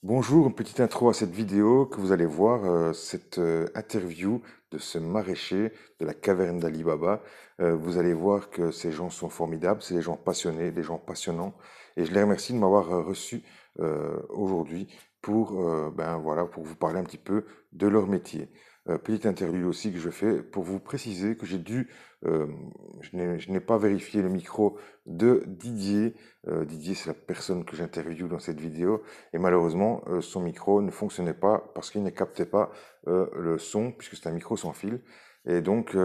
Bonjour, une petite intro à cette vidéo que vous allez voir, cette interview de ce maraîcher de la caverne d'Ali Baba. Vous allez voir que ces gens sont formidables, c'est des gens passionnés, des gens passionnants, et je les remercie de m'avoir reçu aujourd'hui pour, voilà, pour vous parler un petit peu de leur métier. Petite interview aussi que je fais pour vous préciser que euh, je n'ai pas vérifié le micro de Didier. Didier, c'est la personne que j'interviewe dans cette vidéo. Et malheureusement, son micro ne fonctionnait pas parce qu'il ne captait pas le son, puisque c'est un micro sans fil. Et donc,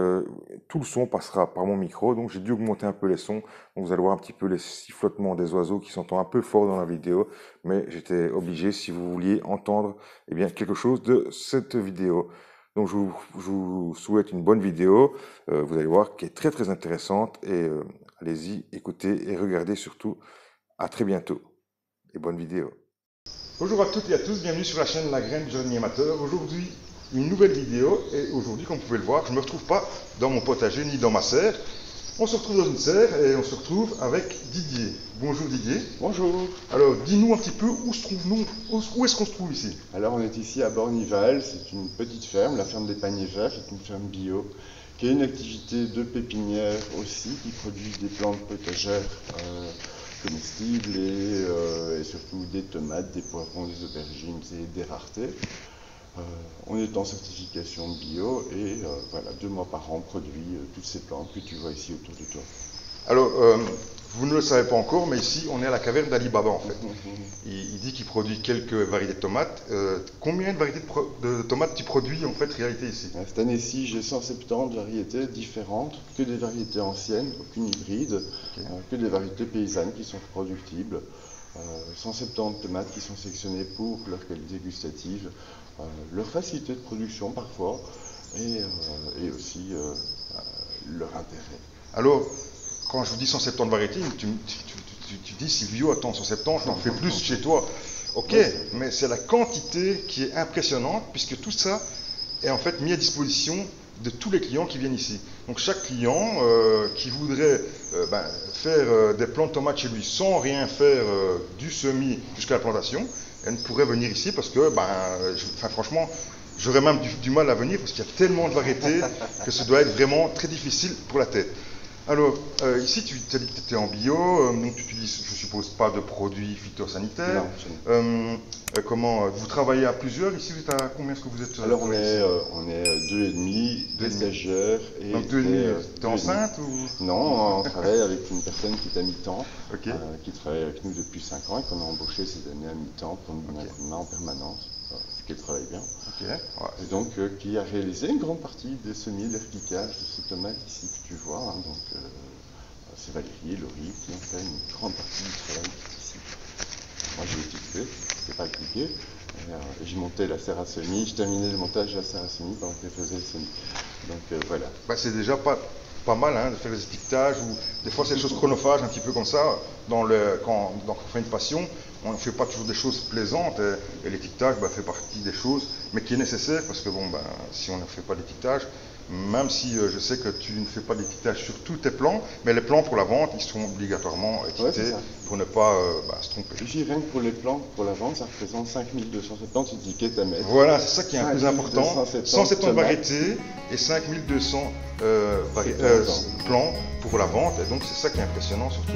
tout le son passera par mon micro. Donc, j'ai dû augmenter un peu les sons. Donc, vous allez voir un petit peu les sifflotements des oiseaux qui s'entendent un peu fort dans la vidéo. Mais j'étais obligé, si vous vouliez entendre eh bien, quelque chose de cette vidéo. Donc, je vous souhaite une bonne vidéo. Vous allez voir qu'elle est très, très intéressante. Et allez-y, écoutez et regardez surtout. À très bientôt. Et bonne vidéo. Bonjour à toutes et à tous, bienvenue sur la chaîne La Graine du Jardinier Amateur. Aujourd'hui, une nouvelle vidéo et aujourd'hui, comme vous pouvez le voir, je ne me retrouve pas dans mon potager ni dans ma serre. On se retrouve dans une serre et on se retrouve avec Didier. Bonjour Didier. Bonjour. Alors, dis-nous un petit peu où où est-ce qu'on se trouve ici? Alors on est ici à Bornival, c'est une petite ferme, la ferme des Paniers Verts, c'est une ferme bio, qui a une activité de pépinière aussi, qui produit des plantes potagères comestibles et surtout des tomates, des poivrons, des aubergines et des raretés. On est en certification bio et voilà, 2 mois par an on produit toutes ces plantes que tu vois ici autour de toi. Alors, vous ne le savez pas encore, mais ici, on est à la caverne d'Ali Baba, en fait. Il dit qu'il produit quelques variétés de tomates. Combien de variétés de tomates tu produis, en fait, réalité, ici? Cette année-ci, j'ai 170 variétés différentes, que des variétés anciennes, aucune hybride, que des variétés paysannes qui sont reproductibles. 170 tomates qui sont sélectionnées pour leur qualité gustative, leur facilité de production parfois, et aussi leur intérêt. Alors, quand je vous dis 170 variétés, tu dis Silvio, attends, 170, t'en fais plus chez toi. Ok, mais c'est la quantité qui est impressionnante puisque tout ça est en fait mis à disposition de tous les clients qui viennent ici. Donc chaque client qui voudrait faire des plants de tomates chez lui sans rien faire du semis jusqu'à la plantation, elle pourrait venir ici parce que, franchement, j'aurais même du mal à venir parce qu'il y a tellement de variétés que ce doit être vraiment très difficile pour la tête. Alors, ici, tu as dit que tu étais en bio, donc tu utilises, je suppose, pas de produits phytosanitaires. Non, Vous travaillez à plusieurs ici? Vous êtes à combien est-ce que vous êtes? alors on est 2,5, des stagiaires. Donc 2,5, tu es enceinte ou? Non, on travaille avec une personne qui est à mi-temps, Ok. qui travaille avec nous depuis 5 ans et qu'on a embauché cette année à mi-temps pour nous donner un coup de main en permanence, ce qu'elle travaille bien. Ok. Ouais. Et donc qui a réalisé une grande partie des semis, des repiquages de ces tomates ici que tu vois. C'est Valérie et Laurie qui ont fait une grande partie du travail ici. Moi j'ai étudié, c'était pas compliqué. Et je montais la serre à semis, je terminais le montage de la serre à semis pendant qu'elle faisait le semis. Donc voilà. C'est déjà pas mal de faire des étiquetages ou des fois c'est des choses chronophages un petit peu comme ça. Quand on fait une passion, on ne fait pas toujours des choses plaisantes et l'étiquetage fait partie des choses, mais qui est nécessaire parce que si on ne fait pas d'étiquetage, même si je sais que tu ne fais pas d'étiquetage sur tous tes plants, mais les plants pour la vente, ils sont obligatoirement étiquetés pour ne pas se tromper. Ici, rien que pour les plants, pour la vente, ça représente 5270 étiquettes à mettre. Voilà, c'est ça qui est un plus important. 170 tomates. variétés et 5200 plants pour la vente. Et donc, c'est ça qui est impressionnant surtout.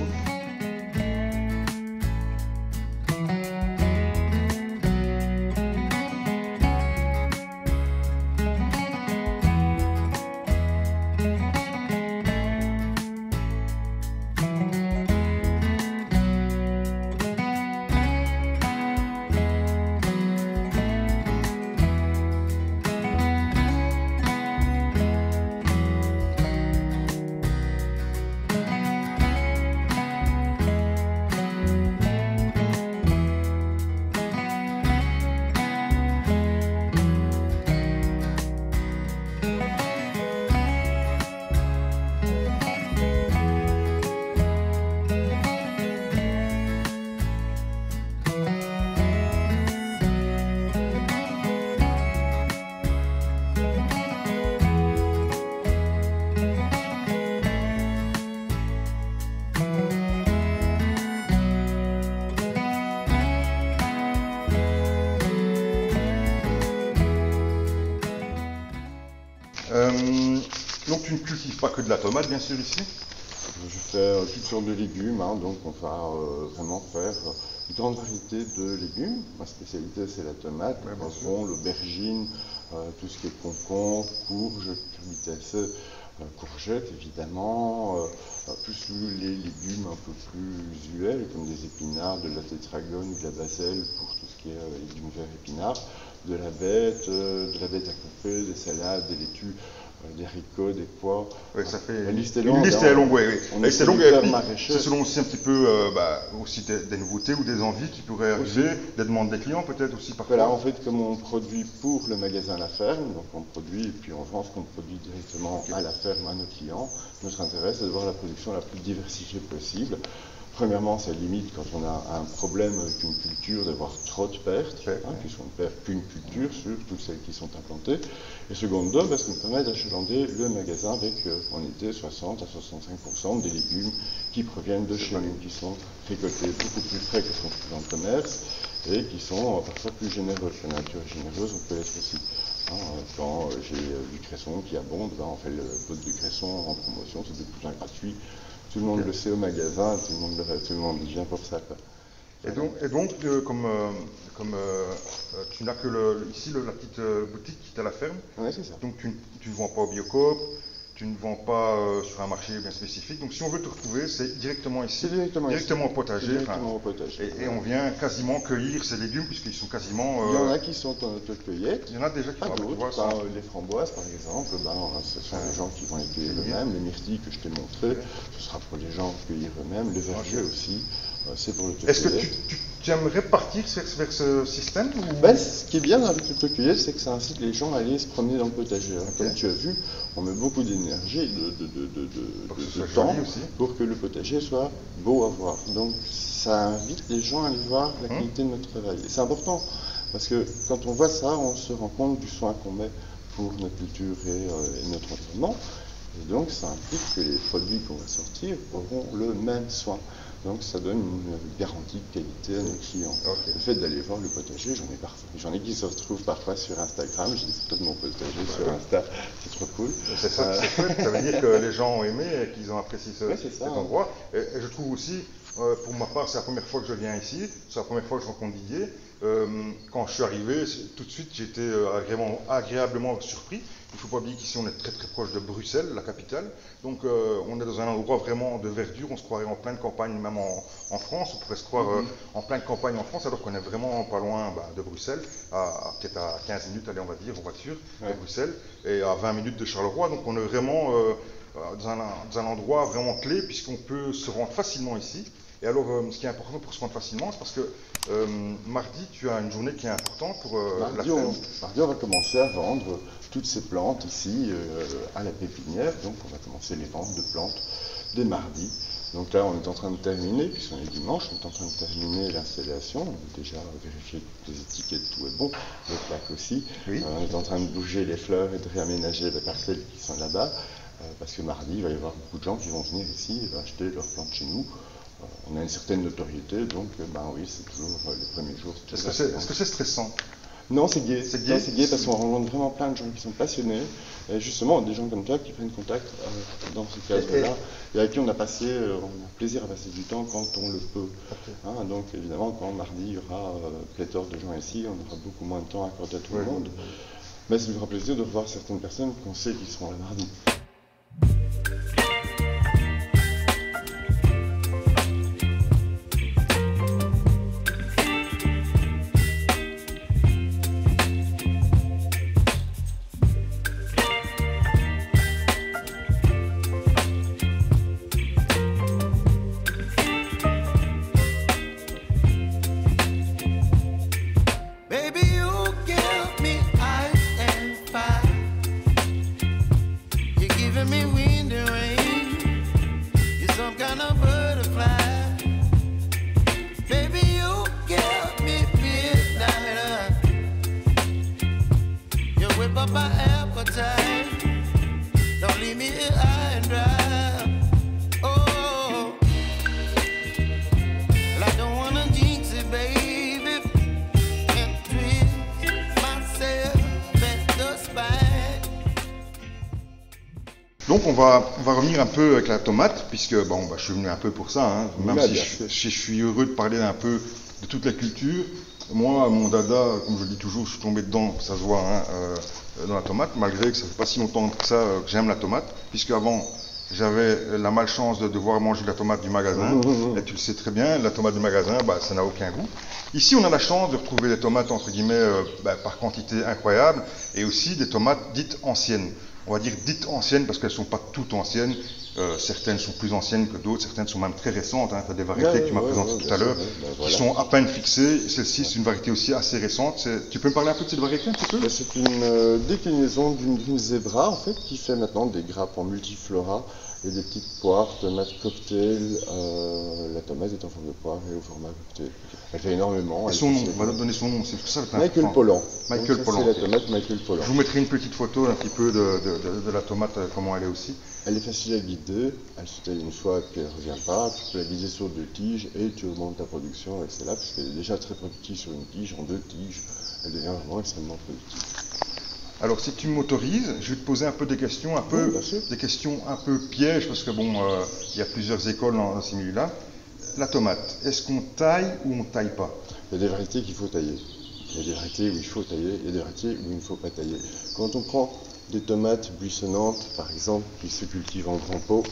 tu ne cultives pas que de la tomate, bien sûr, ici? Je fais toutes sortes de légumes, hein, donc on va vraiment faire une grande variété de légumes. Ma spécialité c'est la tomate, le poivron, l'aubergine, tout ce qui est concombre, courge, curbitacées, courgettes évidemment, plus les légumes un peu plus usuels comme des épinards, de la tétragone, de la baselle pour tout ce qui est légumes verts épinards, de la bête à couper, des salades, des laitues, des haricots, des pois. Oui, ça fait la liste est longue. Une liste est longue, oui. On est C'est longue, maraîchers. c'est selon aussi un petit peu aussi des nouveautés ou des envies qui pourraient arriver, des demandes des clients peut-être aussi parfois. Voilà, en fait, comme on produit pour le magasin La Ferme, donc on produit et puis on vend ce qu'on produit directement à la ferme à nos clients. Notre intérêt, c'est de voir la production la plus diversifiée possible. Premièrement, ça limite quand on a un problème avec une culture d'avoir trop de pertes, qui sont ne perdent qu'une culture sur toutes celles qui sont implantées. Et secondo, parce que nous permet d'achalander le magasin avec en été 60 à 65% des légumes qui proviennent de chez nous, qui sont récoltés beaucoup plus frais que ce qu'on trouve dans le commerce et qui sont parfois plus généreux. La nature est généreuse, on peut l'être aussi. Quand j'ai du cresson qui abonde, on fait le pot de cresson en promotion, c'est de plus en gratuit. Tout le monde le sait au magasin, tout le monde vient pour ça. Quoi. Et donc comme tu n'as que ici la petite boutique qui est à la ferme, oui, c'est ça. Donc tu ne vends pas au Biocoop, tu ne vends pas sur un marché bien spécifique. Donc si on veut te retrouver, c'est directement ici, directement au potager. Directement au potager. Et on vient quasiment cueillir ces légumes puisqu'ils sont quasiment... Il y en a qui sont en autocueillette. Il y en a déjà qui sont les framboises par exemple, ce sont les gens qui vont les cueillir eux-mêmes. Les myrtilles que je t'ai montré, ce sera pour les gens cueillir eux-mêmes. Les vergers aussi, c'est pour l'autocueillette. Est-ce que tu aimerais partir vers ce système Ce qui est bien avec l'autocueillette, c'est que ça incite les gens à aller se promener dans le potager. Comme tu as vu, on met beaucoup d'énergie, de temps pour que le potager soit beau à voir. Donc ça invite les gens à aller voir la qualité de notre travail. Et c'est important, parce que quand on voit ça, on se rend compte du soin qu'on met pour notre culture et notre environnement. Et donc ça implique que les produits qu'on va sortir auront le même soin. Donc ça donne une garantie de qualité à nos clients. Le fait d'aller voir le potager, j'en ai parfois. J'en ai qui se retrouvent parfois sur Instagram, j'ai des photos de mon potager sur Insta, c'est trop cool. C'est ça, c'est chouette, ça veut dire que les gens ont aimé et qu'ils ont apprécié cet endroit. Et je trouve aussi, pour ma part, c'est la première fois que je viens ici, c'est la première fois que je rencontre Didier. Quand je suis arrivé, tout de suite j'ai été agréablement surpris. Il ne faut pas oublier qu'ici on est très très proche de Bruxelles, la capitale. Donc on est dans un endroit vraiment de verdure, on se croirait en pleine campagne, même en France. On pourrait se croire en pleine campagne en France, alors qu'on est vraiment pas loin de Bruxelles, peut-être à 15 minutes, allez, on va dire, en voiture de Bruxelles, et à 20 minutes de Charleroi. Donc on est vraiment dans un endroit vraiment clé, puisqu'on peut se rendre facilement ici. Et alors, ce qui est important pour se rendre facilement, c'est parce que mardi, tu as une journée qui est importante pour la ferme. Mardi, on va commencer à vendre toutes ces plantes ici à la pépinière. Donc, on va commencer les ventes de plantes dès mardi. Donc là, on est en train de terminer, puisqu'on est dimanche, on est en train de terminer l'installation. On a déjà vérifié que les étiquettes, tout est bon, les plaques aussi. Oui. On est en train de bouger les fleurs et de réaménager les parcelles qui sont là-bas. Parce que mardi, il va y avoir beaucoup de gens qui vont venir ici et acheter leurs plantes chez nous. On a une certaine notoriété, donc oui, c'est toujours les premiers jours. Est-ce que c'est stressant? Non, c'est gai. C'est gai parce qu'on rencontre vraiment plein de gens qui sont passionnés. Et justement, des gens comme toi qui prennent contact dans ce cadre-là et avec qui on a plaisir à passer du temps quand on le peut. Donc évidemment, quand mardi, il y aura pléthore de gens ici, on aura beaucoup moins de temps à accorder à tout le monde. Mais ça nous fera plaisir de revoir certaines personnes qu'on sait qui seront là mardi. Donc on va revenir un peu avec la tomate, puisque bon, je suis venu un peu pour ça, hein, même si je suis heureux de parler un peu de toute la culture. Moi, mon dada, comme je le dis toujours, je suis tombé dedans, ça se voit, hein, dans la tomate, malgré que ça fait pas si longtemps que ça que j'aime la tomate, puisque avant j'avais la malchance de devoir manger la tomate du magasin, et tu le sais très bien, la tomate du magasin, ça n'a aucun goût. Ici, on a la chance de retrouver des tomates, entre guillemets, par quantité incroyable, et aussi des tomates dites anciennes. On va dire dites anciennes parce qu'elles ne sont pas toutes anciennes. Certaines sont plus anciennes que d'autres, certaines sont même très récentes. Hein. Tu as des variétés que tu m'as présentées tout à l'heure qui sont à peine fixées. Celle-ci, c'est une variété aussi assez récente. Tu peux me parler un peu de cette variété un petit peu? C'est une déclinaison d'une zébra en fait qui fait maintenant des grappes en multiflora et des petites poires, tomates cocktail. La tomate est en forme de poire et au format cocktail. Elle fait énormément. Et son nom, on va donner son nom, c'est ça le Michael Pollan. Michael Pollan. C'est la tomate Michael Pollan. Je vous mettrai une petite photo un petit peu de la tomate, comment elle est aussi. Elle est facile à guider, elle se taille une fois et puis elle ne revient pas. Tu peux la guider sur 2 tiges et tu augmentes ta production avec celle-là, puisqu'elle est déjà très productive sur une tige, en 2 tiges. Elle devient vraiment extrêmement productive. Alors, si tu m'autorises, je vais te poser un peu des questions, des questions un peu pièges, parce que bon, il y a plusieurs écoles dans ces milieux-là. La tomate, est-ce qu'on taille ou on ne taille pas? Il y a des variétés qu'il faut tailler. Il y a des variétés où il faut tailler, il y a des variétés où il ne faut pas tailler. Quand on prend des tomates buissonnantes, par exemple, qui se cultivent en grand pot,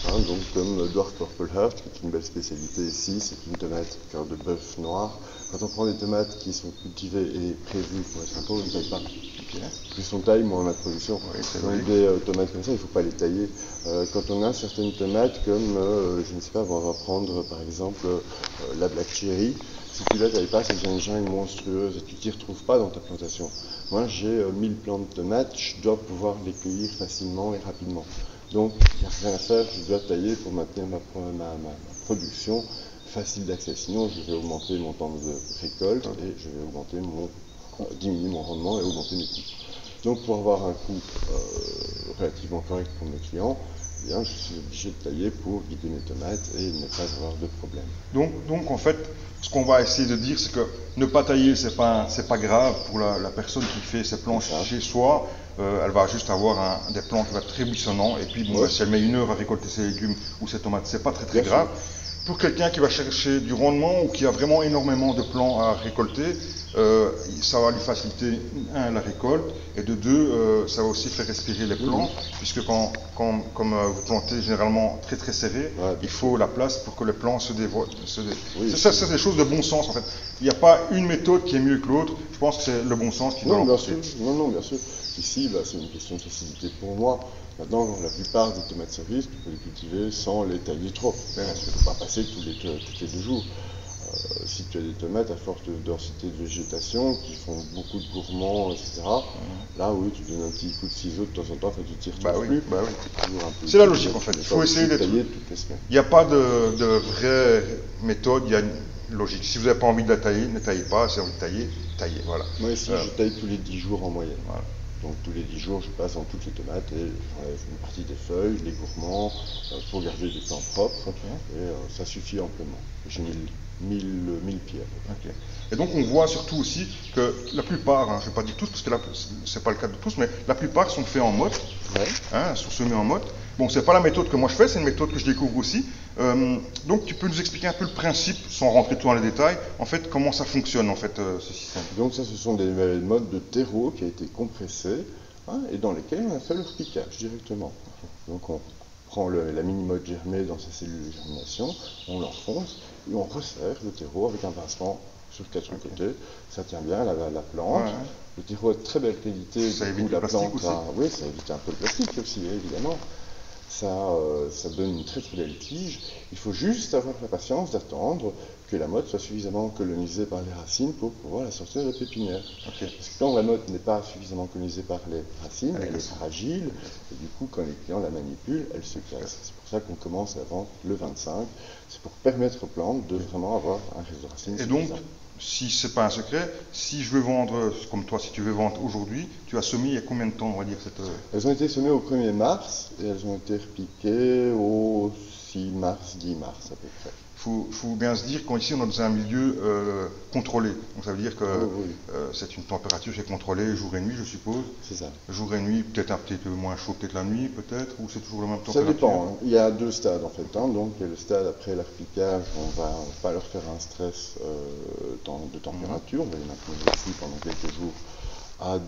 donc comme Dwarf Purple Heart, qui est une belle spécialité ici, c'est une tomate cœur de bœuf noir. Quand on prend des tomates qui sont cultivées et prévues pour être un pot, on ne taille pas. Plus on taille, moins on a de production. Donc des tomates comme ça, il ne faut pas les tailler. Quand on a certaines tomates comme, je ne sais pas, on va prendre par exemple la Black Cherry, si tu ne la tailles pas, c'est déjà une jungle monstrueuse et tu ne t'y retrouves pas dans ta plantation. Moi, j'ai 1000 plants de tomates, je dois pouvoir les cueillir facilement et rapidement. Donc, il n'y a rien à faire, je dois tailler pour maintenir ma production facile d'accès. Sinon, je vais augmenter mon temps de récolte et je vais diminuer mon rendement et augmenter mes coûts. Donc, pour avoir un coût relativement correct pour mes clients, eh bien, je suis obligé de tailler pour guider mes tomates et ne pas avoir de problème. Donc en fait, ce qu'on va essayer de dire, c'est que ne pas tailler, c'est pas grave pour la personne qui fait ses plants chez soi. Elle va juste avoir des plants qui vont être très buissonnants. Et puis, bon, si elle met 1 heure à récolter ses légumes ou ses tomates, c'est pas très grave. Pour quelqu'un qui va chercher du rendement ou qui a vraiment énormément de plants à récolter, ça va lui faciliter, la récolte, et de 2, ça va aussi faire respirer les plants, puisque comme vous plantez généralement très serré, il faut la place pour que les plants se dévoilent. C'est des choses de bon sens en fait. Il n'y a pas une méthode qui est mieux que l'autre, je pense que c'est le bon sens qui doit l'emporter. Non, bien sûr. Ici, c'est une question de facilité pour moi. Maintenant, la plupart des tomates cerises, tu peux les cultiver sans les tailler trop. Il ne faut pas passer tous les 2 jours. Si tu as des tomates à forte densité de végétation, qui font beaucoup de gourmands, etc., là, oui, tu donnes un petit coup de ciseau de temps en temps, tu tires plus. C'est la logique, en fait. Il faut essayer de tailler toutes les semaines. Il n'y a pas de vraie méthode, il y a une logique. Si vous n'avez pas envie de la tailler, ne taillez pas. Si vous avez envie de tailler, taillez. Voilà. Moi, ici, je taille tous les 10 jours en moyenne. Voilà. Donc tous les 10 jours, je passe dans toutes les tomates et j'enlève une partie des feuilles, les gourmands, pour garder des plants propres. Et ça suffit amplement. J'ai 1000 pieds. Et donc on voit surtout aussi que la plupart, je ne vais pas dire tous, parce que là, ce n'est pas le cas de tous, mais la plupart sont faits en motte, sont semés en motte. Bon, ce n'est pas la méthode que moi je fais, c'est une méthode que je découvre aussi. Donc tu peux nous expliquer un peu le principe, sans rentrer tout dans les détails, en fait, comment ça fonctionne, en fait, ce système. Donc ça, ce sont des modes de terreau qui a été compressés, et dans lesquels on a fait le repiquage directement. Donc on prend la mini-motte germée dans sa cellule de germination, on l'enfonce, et on resserre le terreau avec un pincement sur 4 côtés. Ça tient bien la plante. Le terreau est de très belle qualité. Ça évite le plastique aussi. Oui, ça évite un peu le plastique aussi, évidemment. Ça donne une très belle tige. Il faut juste avoir la patience d'attendre que la motte soit suffisamment colonisée par les racines pour pouvoir la sortir de la pépinière. Parce que quand la motte n'est pas suffisamment colonisée par les racines, elle est fragile, et du coup, quand les clients la manipulent, elle se casse. C'est pour ça qu'on commence à vendre le 25. C'est pour permettre aux plantes de vraiment avoir un réseau de racines. Et donc, si ce n'est pas un secret, si je veux vendre, comme toi, si tu veux vendre aujourd'hui, tu as semé il y a combien de temps, on va dire cette... Elles ont été semées au 1er mars et elles ont été repiquées au 6 mars, 10 mars à peu près. Il faut bien se dire qu'ici on est dans un milieu contrôlé. Donc ça veut dire que c'est une température qui est contrôlée jour et nuit, je suppose. C'est ça. Jour et nuit, peut-être un petit peu moins chaud, peut-être la nuit, peut-être, ou c'est toujours la même température? Ça dépend. Il y a 2 stades en fait. Donc il y a le stade après leur piquage, on va pas leur faire un stress de température, on va les maintenir ici pendant quelques jours à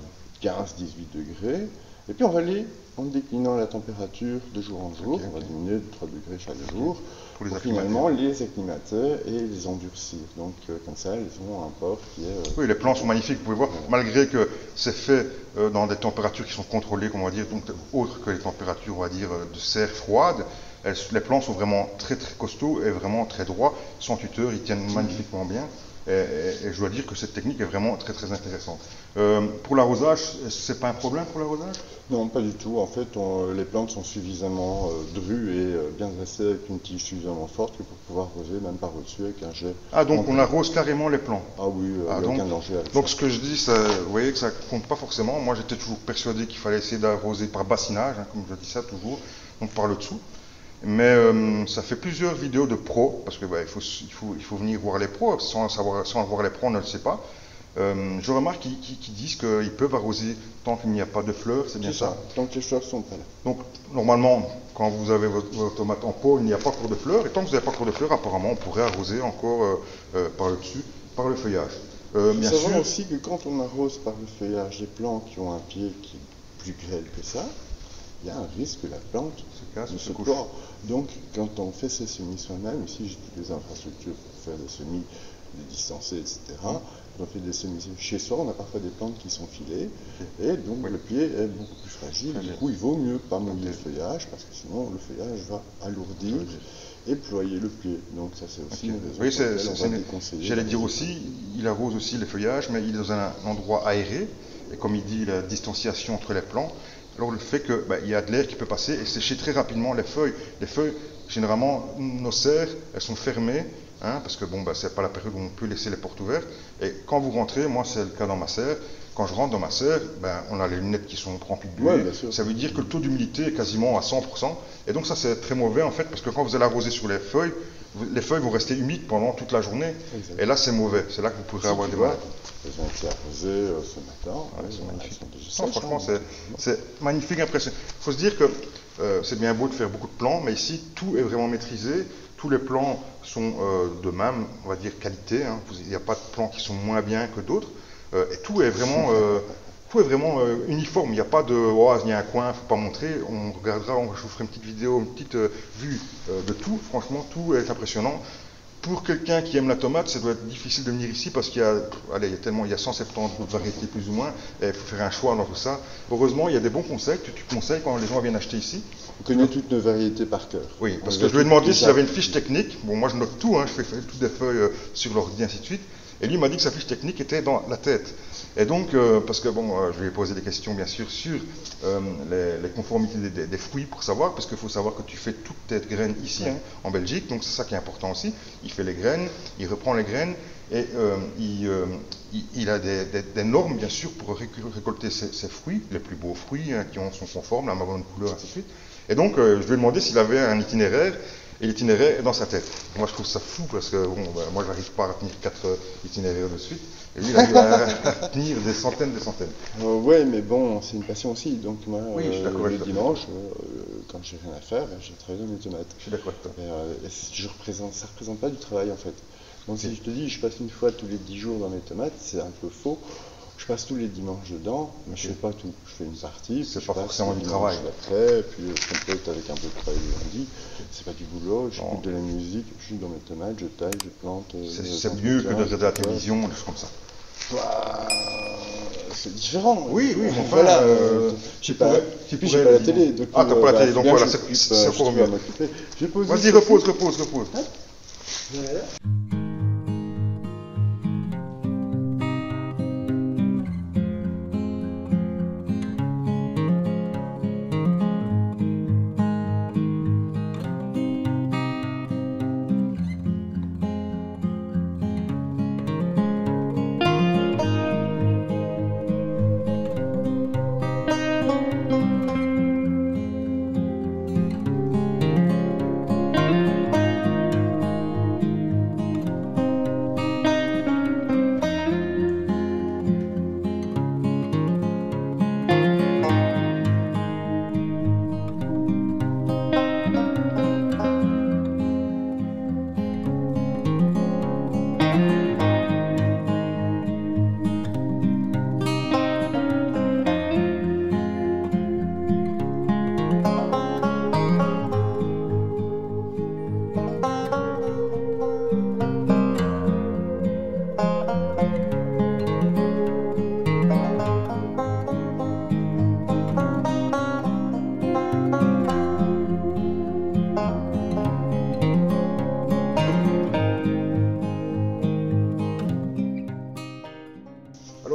15-18 degrés. Et puis on va aller en déclinant la température de jour en jour, on va diminuer de 3 degrés chaque jour, pour finalement les acclimater et les endurcir. Donc comme ça, ils ont un port qui est... Oui, les plants sont magnifiques, vous pouvez voir, malgré que c'est fait dans des températures qui sont contrôlées, comme on va dire, donc autres que les températures, on va dire, de serre froide, les plants sont vraiment très très costauds et vraiment très droits, sans tuteur, ils tiennent magnifiquement bien. Et je dois dire que cette technique est vraiment très très intéressante. Pour l'arrosage, c'est pas un problème pour l'arrosage? Non, pas du tout. En fait, les plantes sont suffisamment drues et bien dressées avec une tige suffisamment forte que pour pouvoir arroser même par au-dessus avec un jet. Ah, donc on arrose carrément les plants? Ah oui, il n'y a aucun danger avec donc ce que je dis, vous voyez que ça compte pas forcément. Moi j'étais toujours persuadé qu'il fallait essayer d'arroser par bassinage, comme je dis ça toujours, donc par le dessous. Mais ça fait plusieurs vidéos de pros, parce que il faut venir voir les pros, sans voir les pros on ne le sait pas. Je remarque qu'ils disent qu'ils peuvent arroser tant qu'il n'y a pas de fleurs, c'est bien ça? Tant que les fleurs sont pas là. Donc normalement, quand vous avez vos tomates en pot, il n'y a pas encore de fleurs, et tant que vous n'avez pas encore de fleurs, apparemment on pourrait arroser encore par le dessus, par le feuillage. Il faut savoir aussi que quand on arrose par le feuillage des plantes qui ont un pied qui est plus grêle que ça, il y a un risque que la plante se couche. Donc, quand on fait ses semis soi-même, ici j'ai toutes les infrastructures pour faire des semis, des distancés, etc. Quand on fait des semis chez soi, on a parfois des plantes qui sont filées, et donc le pied est beaucoup plus fragile. Du coup, il vaut mieux pas mouiller le feuillage, parce que sinon le feuillage va alourdir et ployer le pied. Donc ça, c'est aussi une raison pour laquelle on va déconseiller. J'allais dire aussi, il arrose aussi les feuillages, mais il est dans un endroit aéré, et comme il dit, la distanciation entre les plants. Alors le fait qu'il y a de l'air qui peut passer et sécher très rapidement les feuilles. Les feuilles, généralement, nos serres, elles sont fermées, parce que c'est pas la période où on peut laisser les portes ouvertes. Et quand vous rentrez, moi c'est le cas dans ma serre, quand je rentre dans ma serre, on a les lunettes qui sont remplies de buée. Ça veut dire que le taux d'humidité est quasiment à 100%. Et donc ça c'est très mauvais en fait, parce que quand vous allez arroser sur les feuilles vont rester humides pendant toute la journée. Exactement. Et là c'est mauvais, c'est là que vous pourrez avoir des maladies. Elles ont été arrosées ce matin. C'est magnifique. Franchement, c'est magnifique, impressionnant. Il faut se dire que c'est bien beau de faire beaucoup de plants, mais ici, tout est vraiment maîtrisé. Tous les plants sont de même, on va dire, qualité. Il n'y a pas de plants qui sont moins bien que d'autres. Et tout est vraiment uniforme. Il n'y a pas de il y a un coin, il ne faut pas montrer. On regardera, je vous ferai une petite vidéo, une petite vue de tout. Franchement, tout est impressionnant. Pour quelqu'un qui aime la tomate, ça doit être difficile de venir ici parce qu'il y a 170 variétés plus ou moins, et il faut faire un choix dans tout ça. Heureusement, il y a des bons conseils que tu conseilles quand les gens viennent acheter ici. On connaît toutes nos variétés par cœur. Oui, parce que je lui ai demandé s'il avait une fiche technique. Bon, moi je note tout, je fais toutes des feuilles sur l'ordi, ainsi de suite. Et lui m'a dit que sa fiche technique était dans la tête. Et donc, parce que je lui ai posé des questions bien sûr sur les conformités des fruits pour savoir, parce qu'il faut savoir que tu fais toutes tes graines ici, en Belgique, donc c'est ça qui est important aussi. Il fait les graines, il reprend les graines, et il a des normes bien sûr pour récolter ces fruits, les plus beaux fruits qui sont conformes, la bonne couleur, ainsi de suite. Et donc, je lui ai demandé s'il avait un itinéraire. Et l'itinéraire est dans sa tête. Moi, je trouve ça fou parce que moi, je n'arrive pas à retenir 4 itinéraires de suite. Et lui, il arrive à tenir des centaines. Oui, mais bon, c'est une passion aussi. Donc, moi, le dimanche, quand j'ai rien à faire, je travaille dans mes tomates. Je suis d'accord avec toi. Ça ne représente pas du travail, en fait. Donc, si je te dis, je passe une fois tous les 10 jours dans mes tomates, c'est un peu faux. Je passe tous les dimanches dedans, mais je ne fais pas tout. Je fais une partie, c'est pas forcément du travail. Après, puis je complète avec un peu de travail le lundi. C'est pas du boulot, j'écoute de la musique, je suis dans mes tomates, je taille, je plante. C'est mieux que de regarder la télévision, des choses comme ça. C'est différent. Oui, mais voilà. J'ai pas la télé. Ah, t'as pas la télé, donc voilà, c'est encore mieux. Vas-y, repose. Voilà.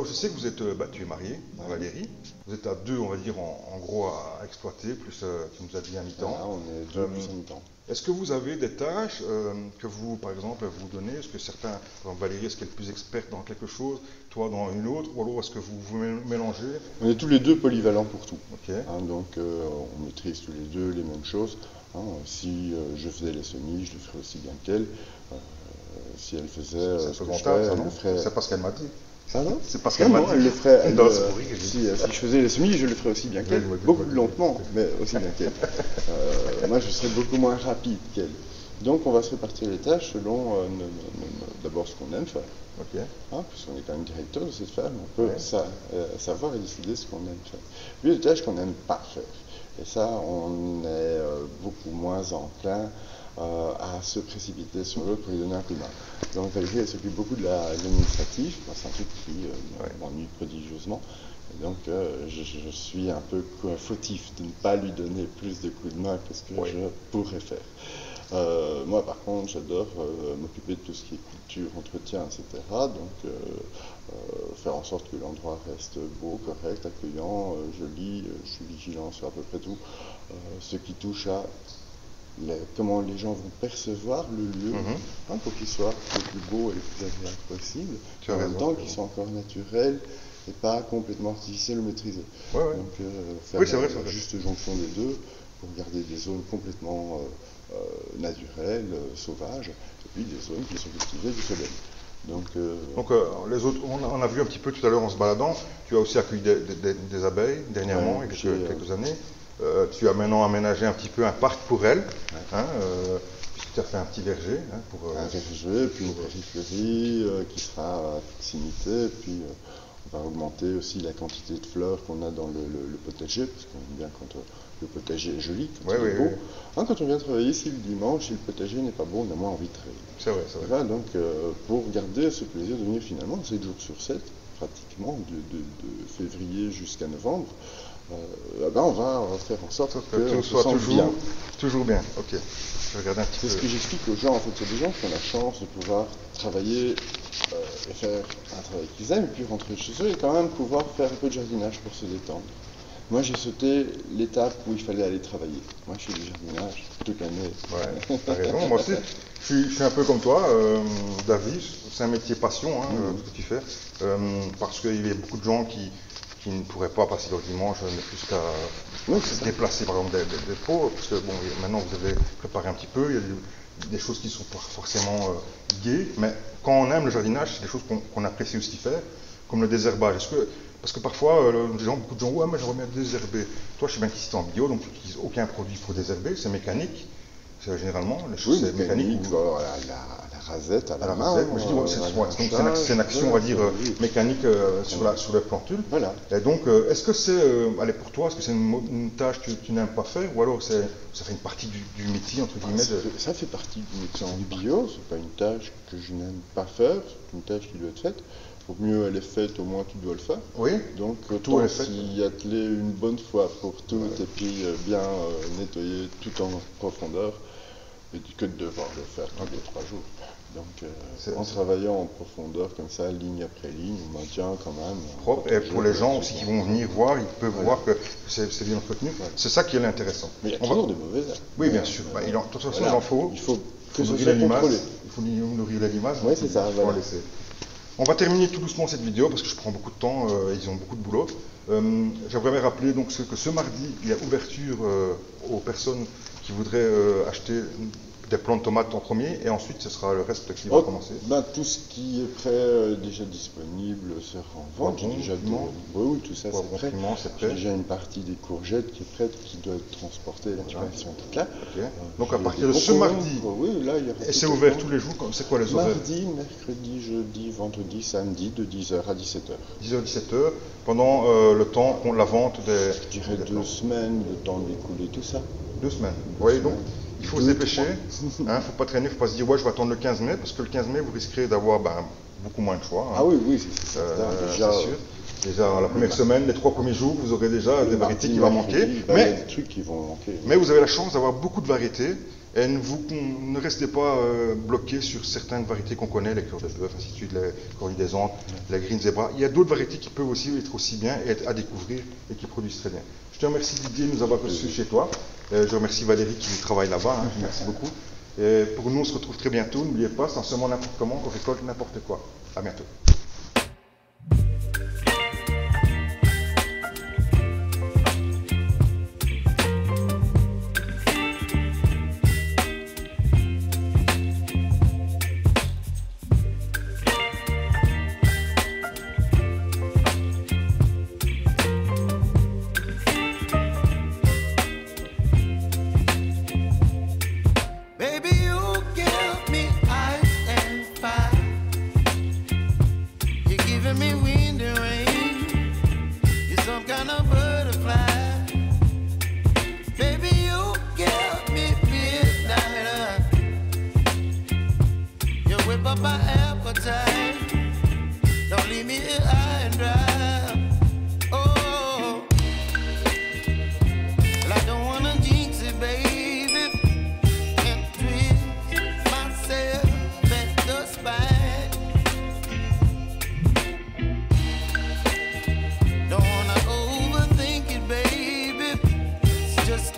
alors je sais que vous êtes, tu es marié, Valérie. Vous êtes à deux, on va dire, en gros à exploiter, plus tu nous as dit à mi-temps. Voilà, on est deux plus à mi-temps. Est-ce que vous avez des tâches que vous, par exemple, vous donnez? Est-ce que certains, par exemple Valérie, est-ce qu'elle est plus experte dans quelque chose, toi dans une autre, ou alors est-ce que vous vous mélangez? On est tous les deux polyvalents pour tout. Ok. Donc on maîtrise tous les deux les mêmes choses. Si je faisais les semis, je le ferais aussi bien qu'elle. Si elle faisait C'est un ce peu que je mental, fais, ça, elle non? le ferait. C'est pas ce qu'elle m'a dit. Ça va? C'est parce qu'elle m'a dit. Elle le ferait. Non, c'est pour rire que j'ai Si je faisais les semis, je le ferais aussi bien qu'elle. Oui, Beaucoup plus lentement, mais aussi bien qu'elle. Moi, je serais beaucoup moins rapide qu'elle. Donc, on va se répartir les tâches selon d'abord ce qu'on aime faire. Ok. Puisqu'on est quand même directeur de cette ferme, on peut savoir et décider ce qu'on aime faire. Puis, les tâches qu'on n'aime pas faire. Et ça, on est beaucoup moins enclin à se précipiter sur l'autre pour lui donner un coup de main. Donc Valérie, elle s'occupe beaucoup de l'administratif, c'est un truc qui m'ennuie prodigieusement. Et donc je suis un peu fautif de ne pas lui donner plus de coups de main que ce que je pourrais faire. Moi par contre j'adore m'occuper de tout ce qui est culture, entretien, etc. Donc faire en sorte que l'endroit reste beau, correct, accueillant, joli, je suis vigilant sur à peu près tout. Ce qui touche à comment les gens vont percevoir le lieu pour qu'il soit le plus beau et le plus agréable possible, en même temps qu'il soit encore naturel et pas complètement artificiel ou maîtrisé. Donc faire la juste jonction des deux pour garder des zones complètement naturelles, sauvages, et puis des zones qui sont cultivées du soleil. Donc les autres, on a vu un petit peu tout à l'heure en se baladant, tu as aussi accueilli des abeilles dernièrement, il y a quelques années. Tu as maintenant aménagé un petit peu un parc pour elles, puisque tu as fait un petit verger. Un verger, puis une périphérie qui sera à proximité, puis on va augmenter aussi la quantité de fleurs qu'on a dans le potager, parce qu'on aime bien quand le potager est joli, quand il est beau. Quand on vient travailler ici le dimanche, si le potager n'est pas beau, on a moins envie de travailler. C'est vrai, c'est vrai. Donc pour garder ce plaisir de venir finalement 7 jours sur 7, pratiquement de février jusqu'à novembre, on va faire en sorte que tout soit toujours bien. Ok. Je regarde un petit peu. C'est ce que j'explique aux gens. En fait, il y a des gens qui ont la chance de pouvoir travailler et faire un travail qu'ils aiment, et puis rentrer chez eux et quand même pouvoir faire un peu de jardinage pour se détendre. Moi, j'ai sauté l'étape où il fallait aller travailler. Moi, je fais du jardinage toute l'année. Ouais, t'as raison. Moi aussi, je suis un peu comme toi, David. C'est un métier passion, ce que tu fais, parce qu'il y a beaucoup de gens qui ne pourraient pas passer leur dimanche, ne plus qu'à se déplacer, par exemple, des pots, parce que bon, maintenant vous avez préparé un petit peu, il y a des choses qui sont pas forcément gaies, mais quand on aime le jardinage, c'est des choses qu'on apprécie aussi faire, comme le désherbage. Parce que parfois, beaucoup de gens, ouais, mais j'aimerais bien désherber. Toi, je sais bien qu'ici tu es en bio, donc tu n'utilises aucun produit pour désherber, c'est mécanique. C'est généralement, les choses c'est mécanique. La rasette à la main. C'est une action, on va dire, mécanique sur la plantule. Voilà. Et donc, est-ce que c'est, pour toi, est-ce que c'est une tâche que tu n'aimes pas faire, ou alors ça fait une partie du métier, entre guillemets Ça fait partie du métier en bio, c'est pas une tâche que je n'aime pas faire, c'est une tâche qui doit être faite. Au mieux elle est faite, au moins tu dois le faire. Oui. Donc toi s'y atteler une bonne fois pour toutes et puis bien nettoyer tout en profondeur, et que de devoir le faire tous les 3 jours. Donc en travaillant en profondeur comme ça, ligne après ligne, on maintient quand même propre. Et pour les gens aussi qui vont venir voir, ils peuvent voir que c'est bien entretenu. C'est ça qui est intéressant. Mais il y a toujours des mauvaises herbes. Oui, bien sûr. De toute façon, il en faut. Il faut que ce nourrir soit l'image. contrôlé. Il faut nourrir la limace. Oui, c'est ça. Voilà. On va terminer tout doucement cette vidéo parce que je prends beaucoup de temps, ils ont beaucoup de boulot. J'aimerais rappeler donc que ce mardi, il y a ouverture aux personnes qui voudraient acheter des plants de tomates en premier, et ensuite ce sera le reste qui va commencer. Tout ce qui est prêt, déjà disponible, sera en vente. J'ai déjà oui, tout ça c'est prêt. J'ai déjà une partie des courgettes qui est prête, qui doit être transportée, là tu vois, elles sont toutes là. Donc à partir de ce mardi, et c'est ouvert tous les jours, c'est quoi les horaires? Mardi, mercredi, jeudi, vendredi, samedi, de 10h à 17h. 10h, 17h, pendant le temps, la vente des... Je dirais 2 semaines, le temps d'écouler tout ça. 2 semaines. Vous voyez donc, il faut se dépêcher, il ne faut pas traîner, il ne faut pas se dire ouais je vais attendre le 15 mai, parce que le 15 mai vous risquerez d'avoir beaucoup moins de choix. Ah oui, c'est sûr. Déjà la première semaine, les 3 premiers jours, vous aurez déjà des variétés qui vont manquer. Mais des trucs qui vont manquer. Mais vous avez la chance d'avoir beaucoup de variétés Et ne restez pas bloqué sur certaines variétés qu'on connaît, les cœurs de bœuf, ainsi de suite, les cornilles des Andes, la green zebra. Il y a d'autres variétés qui peuvent aussi être aussi bien et être à découvrir et qui produisent très bien. Je te remercie Didier de nous avoir reçus chez toi. Je remercie Valérie qui travaille là-bas. Hein. Merci beaucoup. Et pour nous, on se retrouve très bientôt. N'oubliez pas, c'est en semant n'importe comment qu'on récolte n'importe quoi. À bientôt. Me wind and rain, you're some kind of butterfly. Baby, you give me midnight. You whip up my appetite. Don't leave me here high and dry. Oh, well, I don't wanna jinx it, baby, and twist myself at the spine. Don't wanna overthink it, baby. It's just